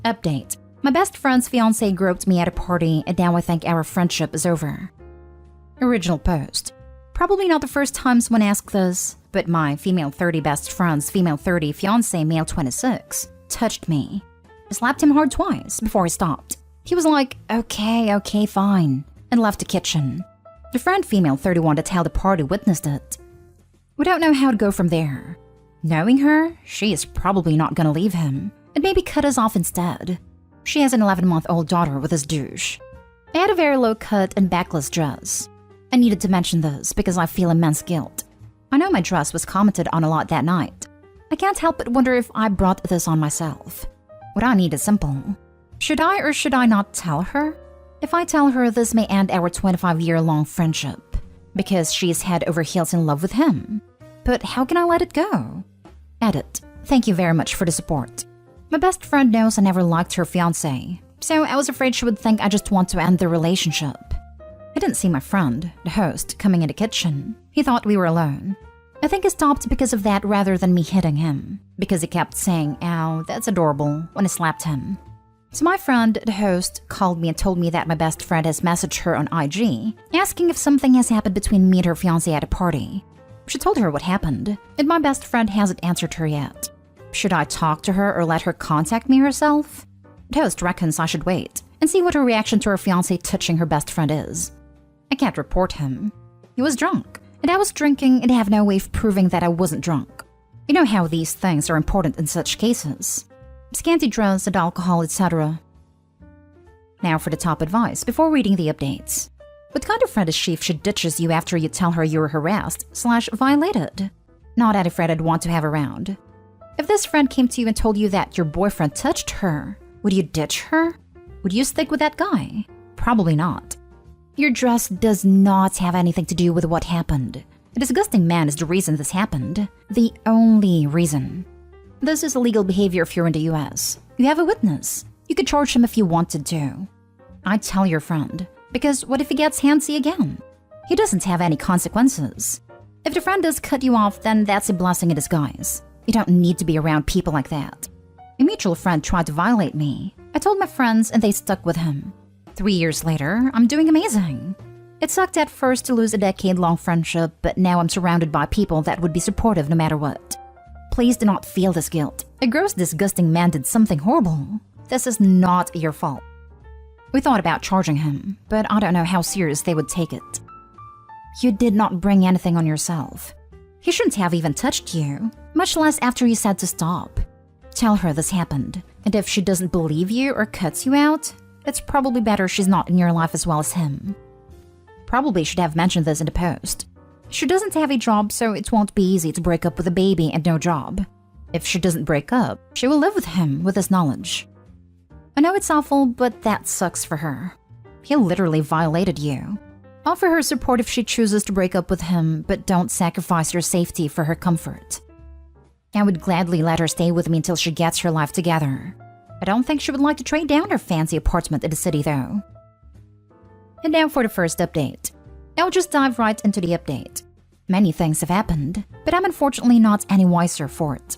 Update. My best friend's fiancé groped me at a party and now I think our friendship is over. Original post. Probably not the first time someone asked this, but my female 30 best friend's female 30 fiancé male 26 touched me. I slapped him hard twice before he stopped. He was like, okay, fine, and left the kitchen. The friend female 31 to tell the party witnessed it. We don't know how to go from there. Knowing her, she is probably not gonna leave him, and maybe cut us off instead. She has an 11-month-old daughter with this douche. I had a very low cut and backless dress. I needed to mention this because I feel immense guilt. I know my dress was commented on a lot that night. I can't help but wonder if I brought this on myself. What I need is simple. Should I or should I not tell her? If I tell her, this may end our 25-year-long friendship because she is head over heels in love with him. But how can I let it go? Edit. Thank you very much for the support. My best friend knows I never liked her fiancé, so I was afraid she would think I just want to end the relationship. I didn't see my friend, the host, coming in the kitchen. He thought we were alone. I think he stopped because of that rather than me hitting him, because he kept saying, "Ow, that's adorable," when I slapped him. So my friend, the host, called me and told me that my best friend has messaged her on IG, asking if something has happened between me and her fiancé at a party. She told her what happened, and my best friend hasn't answered her yet. Should I talk to her or let her contact me herself? The host reckons I should wait and see what her reaction to her fiancé touching her best friend is. I can't report him. He was drunk, and I was drinking and have no way of proving that I wasn't drunk. You know how these things are important in such cases. Scanty dress and alcohol, etc. Now for the top advice before reading the updates. What kind of friend is she if she ditches you after you tell her you were harassed/violated? Not any friend I'd want to have around. If this friend came to you and told you that your boyfriend touched her, would you ditch her? Would you stick with that guy? Probably not. Your dress does not have anything to do with what happened. A disgusting man is the reason this happened. The only reason. This is illegal behavior if you're in the US. You have a witness. You could charge him if you wanted to. I'd tell your friend, because what if he gets handsy again? He doesn't have any consequences. If the friend does cut you off, then that's a blessing in disguise. You don't need to be around people like that. A mutual friend tried to violate me. I told my friends and they stuck with him. 3 years later, I'm doing amazing. It sucked at first to lose a decade-long friendship, but now I'm surrounded by people that would be supportive no matter what. Please do not feel this guilt. A gross, disgusting man did something horrible. This is not your fault. We thought about charging him, but I don't know how serious they would take it. You did not bring anything on yourself. He shouldn't have even touched you, much less after you said to stop. Tell her this happened, and if she doesn't believe you or cuts you out, it's probably better she's not in your life as well as him. Probably should have mentioned this in the post. She doesn't have a job, so it won't be easy to break up with a baby and no job. If she doesn't break up, she will live with him with this knowledge. I know it's awful, but that sucks for her. He literally violated you. Offer her support if she chooses to break up with him, but don't sacrifice your safety for her comfort. I would gladly let her stay with me until she gets her life together. I don't think she would like to trade down her fancy apartment in the city, though. And now for the first update. I'll just dive right into the update. Many things have happened, but I'm unfortunately not any wiser for it.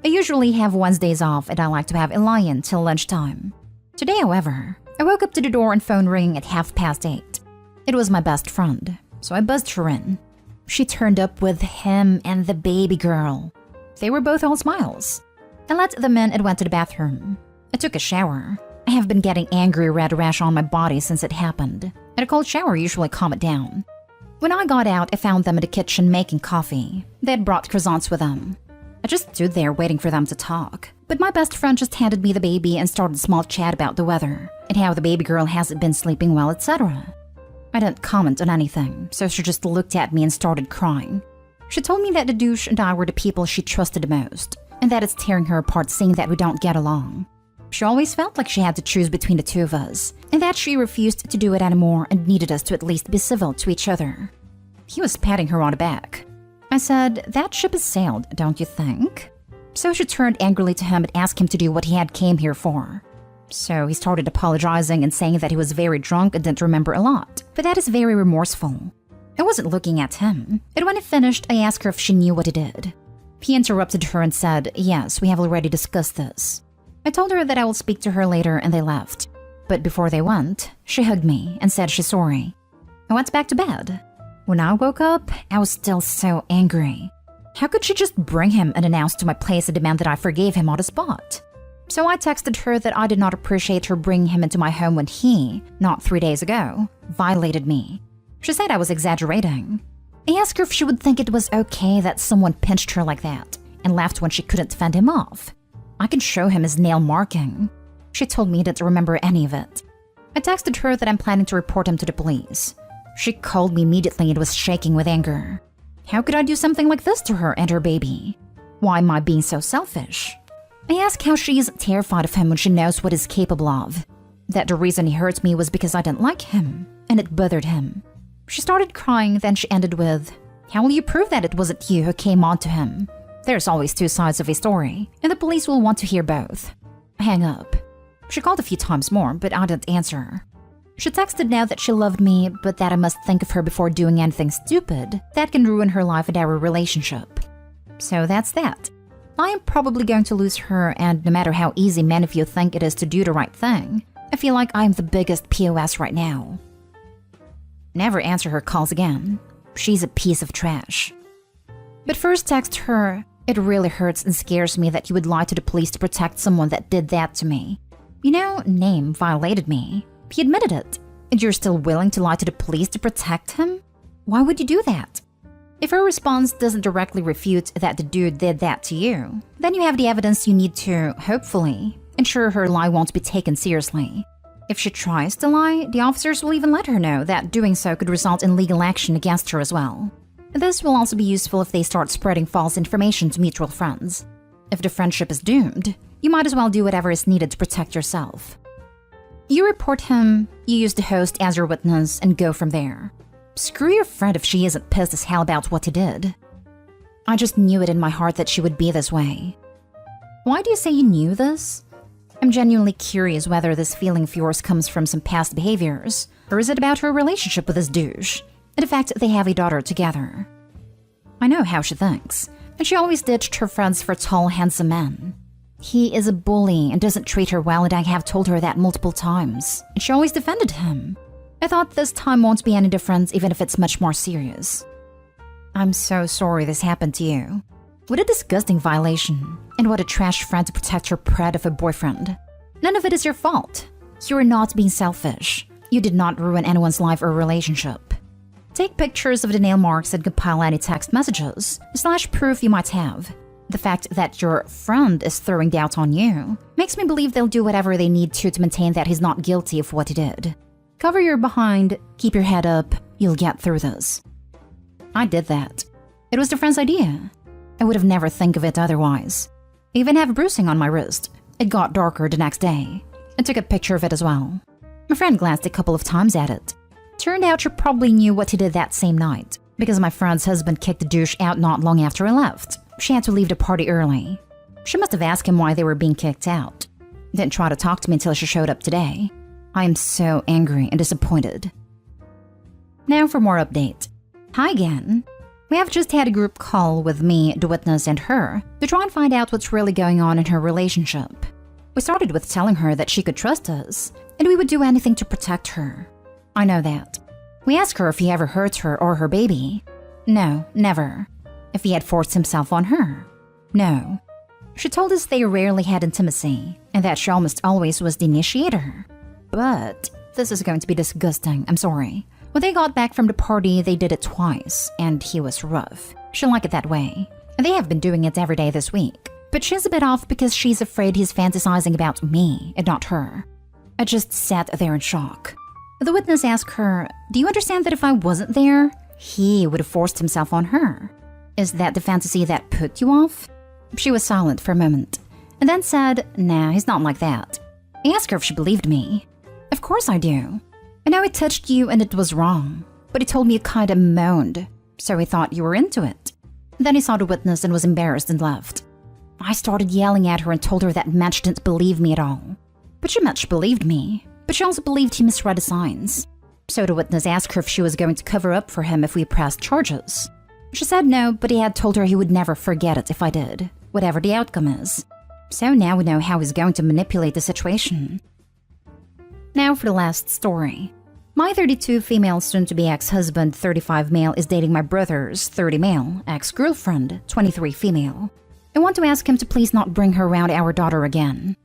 I usually have Wednesdays off and I like to have a lie-in till lunchtime. Today, however, I woke up to the door and phone ringing at 8:30. It was my best friend, so I buzzed her in. She turned up with him and the baby girl. They were both all smiles. I let them in and went to the bathroom. I took a shower. I have been getting angry red rash on my body since it happened, and a cold shower usually calm it down. When I got out, I found them in the kitchen making coffee. They had brought croissants with them. I just stood there waiting for them to talk, but my best friend just handed me the baby and started a small chat about the weather, and how the baby girl hasn't been sleeping well, etc. I didn't comment on anything, so she just looked at me and started crying. She told me that the douche and I were the people she trusted the most, and that it's tearing her apart seeing that we don't get along. She always felt like she had to choose between the two of us, and that she refused to do it anymore and needed us to at least be civil to each other. He was patting her on the back. I said, "That ship has sailed, don't you think?" So she turned angrily to him and asked him to do what he had came here for. So he started apologizing and saying that he was very drunk and didn't remember a lot, but that is very remorseful. I wasn't looking at him, and when he finished, I asked her if she knew what he did. He interrupted her and said, "Yes, we have already discussed this." I told her that I will speak to her later and they left. But before they went, she hugged me and said she's sorry. I went back to bed. When I woke up, I was still so angry. How could she just bring him unannounced to my place and demand that I forgave him on the spot? So I texted her that I did not appreciate her bringing him into my home when he, not 3 days ago, violated me. She said I was exaggerating. I asked her if she would think it was okay that someone pinched her like that and laughed when she couldn't fend him off. I can show him his nail marking. She told me didn't remember any of it. I texted her that I'm planning to report him to the police. She called me immediately and was shaking with anger. How could I do something like this to her and her baby? Why am I being so selfish? I asked how she isn't terrified of him when she knows what he's capable of. That the reason he hurt me was because I didn't like him, and it bothered him. She started crying, then she ended with, "How will you prove that it wasn't you who came on to him? There's always two sides of a story, and the police will want to hear both." I hang up. She called a few times more, but I didn't answer. She texted now that she loved me, but that I must think of her before doing anything stupid that can ruin her life and our relationship. So that's that. I am probably going to lose her, and no matter how easy many of you think it is to do the right thing, I feel like I am the biggest POS right now. Never answer her calls again. She's a piece of trash. But first text her, "It really hurts and scares me that you would lie to the police to protect someone that did that to me. You know, Name violated me. He admitted it. And you're still willing to lie to the police to protect him? Why would you do that?" If her response doesn't directly refute that the dude did that to you, then you have the evidence you need to, hopefully, ensure her lie won't be taken seriously. If she tries to lie, the officers will even let her know that doing so could result in legal action against her as well. This will also be useful if they start spreading false information to mutual friends. If the friendship is doomed, you might as well do whatever is needed to protect yourself. You report him, you use the host as your witness, and go from there. Screw your friend if she isn't pissed as hell about what he did. I just knew it in my heart that she would be this way. Why do you say you knew this? I'm genuinely curious whether this feeling of yours comes from some past behaviors, or is it about her relationship with this douche, and the fact they have a daughter together. I know how she thinks, and she always ditched her friends for tall, handsome men. He is a bully and doesn't treat her well, and I have told her that multiple times, and she always defended him. I thought this time won't be any different, even if it's much more serious. I'm so sorry this happened to you. What a disgusting violation, and what a trash friend to protect your prat of a boyfriend. None of it is your fault. You are not being selfish. You did not ruin anyone's life or relationship. Take pictures of the nail marks and compile any text messages, / proof you might have. The fact that your friend is throwing doubt on you makes me believe they'll do whatever they need to maintain that he's not guilty of what he did. Cover your behind, keep your head up, you'll get through this. I did that. It was the friend's idea. I would have never think of it otherwise. I even have bruising on my wrist. It got darker the next day. I took a picture of it as well. My friend glanced a couple of times at it. Turned out she probably knew what he did that same night, because my friend's husband kicked the douche out not long after I left. She had to leave the party early. She must have asked him why they were being kicked out. Didn't try to talk to me until she showed up today. I am so angry and disappointed. Now for more update. Hi again. We have just had a group call with me, the witness, and her to try and find out what's really going on in her relationship. We started with telling her that she could trust us, and we would do anything to protect her. I know that. We asked her if he ever hurt her or her baby. No, never. If he had forced himself on her. No. She told us they rarely had intimacy, and that she almost always was the initiator. But this is going to be disgusting, I'm sorry. When they got back from the party, they did it twice, and he was rough. She'll like it that way. And they have been doing it every day this week. But she's a bit off because she's afraid he's fantasizing about me and not her. I just sat there in shock. The witness asked her, "Do you understand that if I wasn't there, he would have forced himself on her? Is that the fantasy that put you off?" She was silent for a moment, and then said, "Nah, he's not like that." I asked her if she believed me. "Of course I do. I know it touched you and it was wrong, but he told me you kinda moaned, so he thought you were into it." Then he saw the witness and was embarrassed and left. I started yelling at her and told her that Match didn't believe me at all. But she Match believed me, but she also believed he misread the signs. So the witness asked her if she was going to cover up for him if we pressed charges. She said no, but he had told her he would never forget it if I did, whatever the outcome is. So now we know how he's going to manipulate the situation. Now for the last story. My 32 female soon-to-be ex-husband, 35 male, is dating my brother's 30 male ex-girlfriend, 23 female. I want to ask him to please not bring her around our daughter again.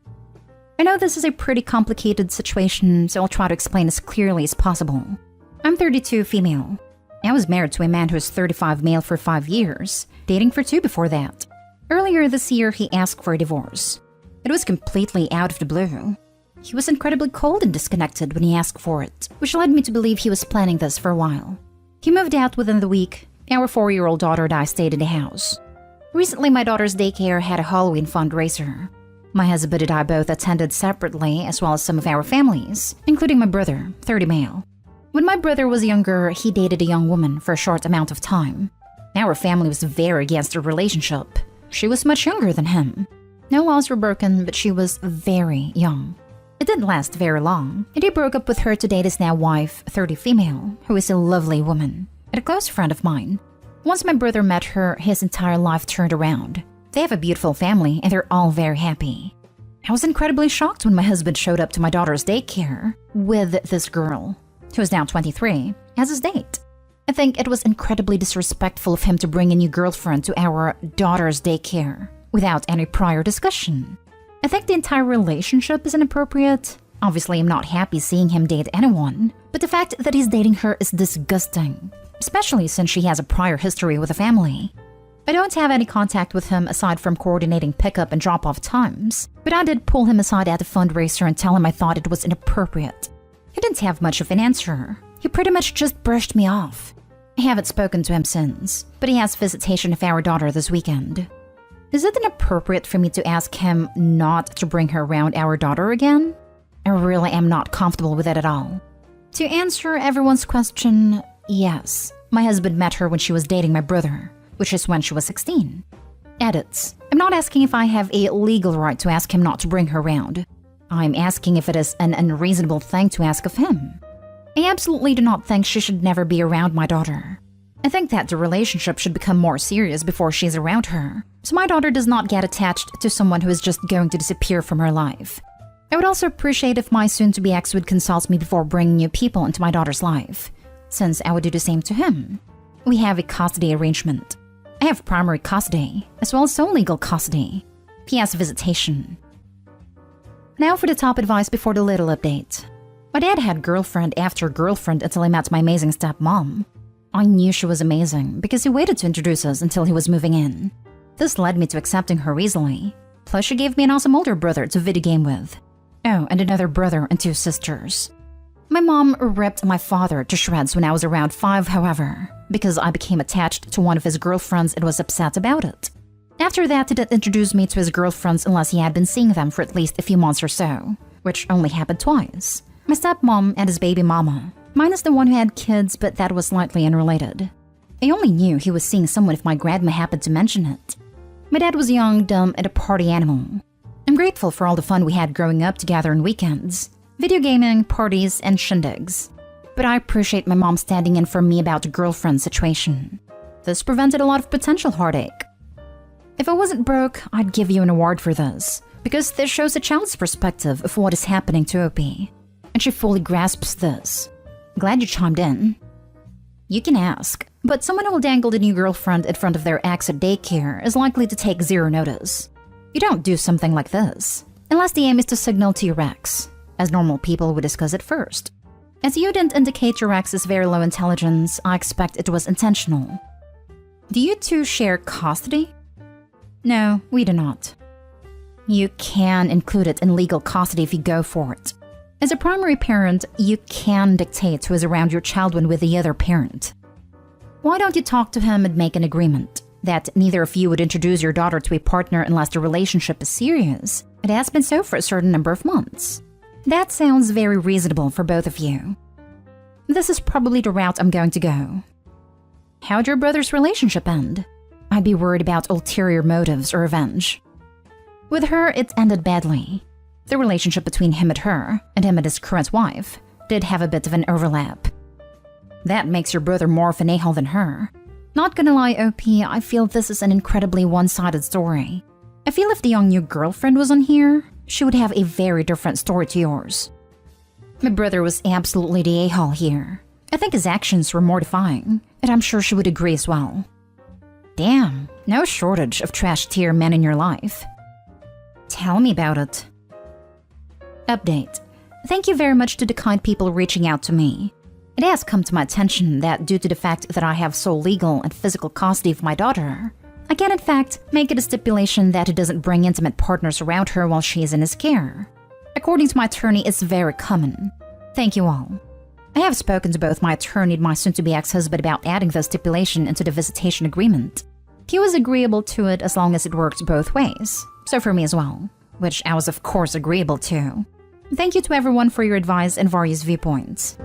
I know this is a pretty complicated situation, so I'll try to explain as clearly as possible. I'm 32 female. I was married to a man who is 35 male for 5 years, dating for 2 before that. Earlier this year, he asked for a divorce. It was completely out of the blue. He was incredibly cold and disconnected when he asked for it, which led me to believe he was planning this for a while. He moved out within the week. Our 4-year-old daughter and I stayed in the house. Recently, my daughter's daycare had a Halloween fundraiser. My husband and I both attended separately, as well as some of our families, including my brother, 30 male. When my brother was younger, he dated a young woman for a short amount of time. Our family was very against the relationship. She was much younger than him. No laws were broken, but she was very young. It didn't last very long, and he broke up with her to date his now wife, 30 female, who is a lovely woman, and a close friend of mine. Once my brother met her, his entire life turned around. They have a beautiful family, and they're all very happy. I was incredibly shocked when my husband showed up to my daughter's daycare with this girl, who is now 23, as his date. I think it was incredibly disrespectful of him to bring a new girlfriend to our daughter's daycare without any prior discussion. I think the entire relationship is inappropriate. Obviously, I'm not happy seeing him date anyone, but the fact that he's dating her is disgusting, especially since she has a prior history with the family. I don't have any contact with him aside from coordinating pickup and drop-off times, but I did pull him aside at the fundraiser and tell him I thought it was inappropriate. He didn't have much of an answer. He pretty much just brushed me off. I haven't spoken to him since, but he has visitation of our daughter this weekend. Is it inappropriate for me to ask him not to bring her around our daughter again? I really am not comfortable with it at all. To answer everyone's question, yes. My husband met her when she was dating my brother, which is when she was 16. Edits. I'm not asking if I have a legal right to ask him not to bring her around. I'm asking if it is an unreasonable thing to ask of him. I absolutely do not think she should never be around my daughter. I think that the relationship should become more serious before she's around her, so my daughter does not get attached to someone who is just going to disappear from her life. I would also appreciate if my soon-to-be ex would consult me before bringing new people into my daughter's life, since I would do the same to him. We have a custody arrangement. I have primary custody, as well as sole legal custody. P.S. visitation. Now for the top advice before the little update. My dad had girlfriend after girlfriend until I met my amazing stepmom. I knew she was amazing because he waited to introduce us until he was moving in. This led me to accepting her easily. Plus, she gave me an awesome older brother to video game with. Oh, and another brother and 2 sisters. My mom ripped my father to shreds when I was around 5, however, because I became attached to one of his girlfriends and was upset about it. After that, he didn't introduce me to his girlfriends unless he had been seeing them for at least a few months or so, which only happened twice. My stepmom and his baby mama. Mine is the one who had kids, but that was slightly unrelated. I only knew he was seeing someone if my grandma happened to mention it. My dad was young, dumb, and a party animal. I'm grateful for all the fun we had growing up together on weekends. Video gaming, parties, and shindigs. But I appreciate my mom standing in for me about the girlfriend situation. This prevented a lot of potential heartache. If I wasn't broke, I'd give you an award for this, because this shows a child's perspective of what is happening to OP. And she fully grasps this. Glad you chimed in. You can ask, but someone who will dangle the new girlfriend in front of their ex at daycare is likely to take zero notice. You don't do something like this, unless the aim is to signal to your ex, as normal people would discuss it first. As you didn't indicate your ex's very low intelligence, I expect it was intentional. Do you two share custody? No, we do not. You can include it in legal custody if you go for it. As a primary parent, you can dictate who is around your child when with the other parent. Why don't you talk to him and make an agreement that neither of you would introduce your daughter to a partner unless the relationship is serious? It has been so for a certain number of months. That sounds very reasonable for both of you. This is probably the route I'm going to go. How'd your brother's relationship end? I'd be worried about ulterior motives or revenge. With her, it ended badly. The relationship between him and her, and him and his current wife, did have a bit of an overlap. That makes your brother more of an a-hole than her. Not gonna lie, OP, I feel this is an incredibly one-sided story. I feel if the young new girlfriend was on here, she would have a very different story to yours. My brother was absolutely the a-hole here. I think his actions were mortifying, and I'm sure she would agree as well. Damn, no shortage of trash-tier men in your life. Tell me about it. Update. Thank you very much to the kind people reaching out to me. It has come to my attention that due to the fact that I have sole legal and physical custody of my daughter, I can in fact make it a stipulation that he doesn't bring intimate partners around her while she is in his care. According to my attorney, it's very common. Thank you all. I have spoken to both my attorney and my soon-to-be ex-husband about adding the stipulation into the visitation agreement. He was agreeable to it as long as it worked both ways, so for me as well, which I was of course agreeable to. Thank you to everyone for your advice and various viewpoints.